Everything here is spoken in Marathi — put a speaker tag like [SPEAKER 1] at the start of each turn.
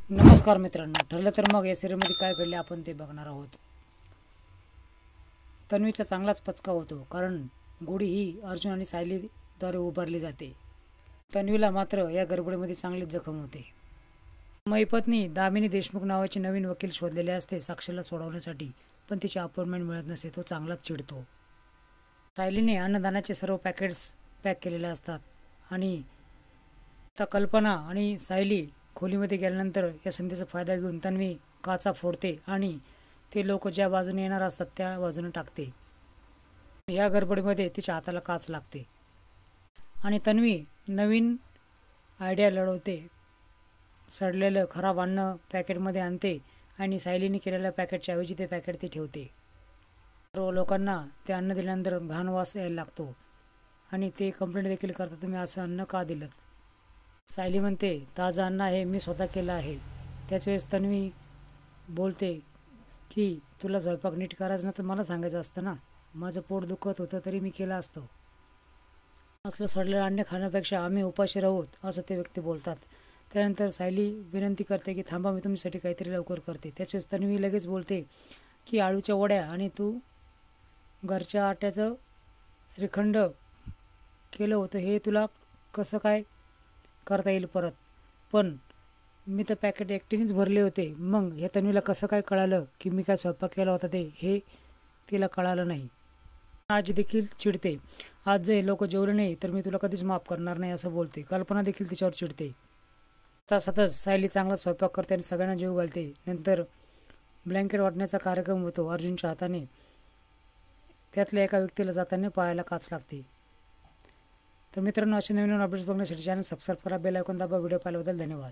[SPEAKER 1] नमस्कार मित्रांनो, ठरलं तर मग या सिरीजमध्ये काय घडले आपण ते बघणार आहोत. तन्वीचा चांगलाच पचका होतो, कारण गोडी ही अर्जुन आणि सायलीद्वारे उभारली जाते. तन्वीला मात्र या गडबडीमध्ये चांगलीच जखम होते. महिपतनी दामिनी देशमुख नावाची नवीन वकील शोधलेले असते साक्षीला सोडवण्यासाठी, पण तिची अपॉइंटमेंट मिळत नसते. तो चांगलाच चिडतो. सायलीने अन्नदानाचे सर्व पॅकेट्स पॅक केलेले असतात आणि आता कल्पना आणि सायली खोलीमध्ये गेल्यानंतर या संधीचा फायदा घेऊन तन्वी काचा फोडते आणि ते लोक ज्या बाजूने येणार असतात त्या बाजूने टाकते. या गडबडीमध्ये तिच्या हाताला काच लागते आणि तन्वी नवीन आयडिया लढवते. सडलेलं खराब अन्न पॅकेटमध्ये आणते आणि सायलीने केलेल्या पॅकेटच्या ऐवजी ते पॅकेट ती ठेवते. सर्व लोकांना ते अन्न दिल्यानंतर घाण वास यायला लागतो आणि ते कंप्लेंट देखील करतात, तुम्ही असं अन्न का दिलं. सायली म्हणते, ताजं अन्न आहे, मी स्वतः केलं आहे. त्याच वेळेस तन्वी बोलते की तुला स्वयंपाक नीट करायचं ना तर मला सांगायचं असतं ना, माझं पोट दुखत होतं तरी मी केलं असतं. असलं सडलेलं अन्न खाण्यापेक्षा आम्ही उपाशी राहूत असं ते व्यक्ती बोलतात. त्यानंतर सायली विनंती करते की थांबा, मी तुमच्यासाठी काहीतरी लवकर करते. त्याच वेळेस तन्वी लगेच बोलते की आळूच्या वड्या आणि तू घरच्या आट्याचं श्रीखंड केलं होतं, हे तुला कसं काय करता येईल परत. पण मी तर पॅकेट एकटीनेच भरले होते, मग हे तन्वीला कसं काय कळालं की मी काय स्वयंपाक केला होता ते, हे तिला कळालं नाही. आज देखील चिडते. आज जर हे लोक जेवले नाही तर मी तुला कधीच माफ करणार नाही असं बोलते. कल्पना देखील तिच्यावर चिडते. तासातच सायली चांगला स्वयंपाक करते आणि सगळ्यांना जेवू घालते. नंतर ब्लँकेट वाटण्याचा कार्यक्रम होतो अर्जुनच्या हाताने. त्यातल्या एका व्यक्तीला जाताना पायाला काच लागते. तर मित्रांनो, असे नवीन अपडेट्स बघण्यासाठी चॅनल सबस्क्राईब करा, बेल आयकॉन दाबा. व्हिडिओ पाहिल्याबद्दल धन्यवाद.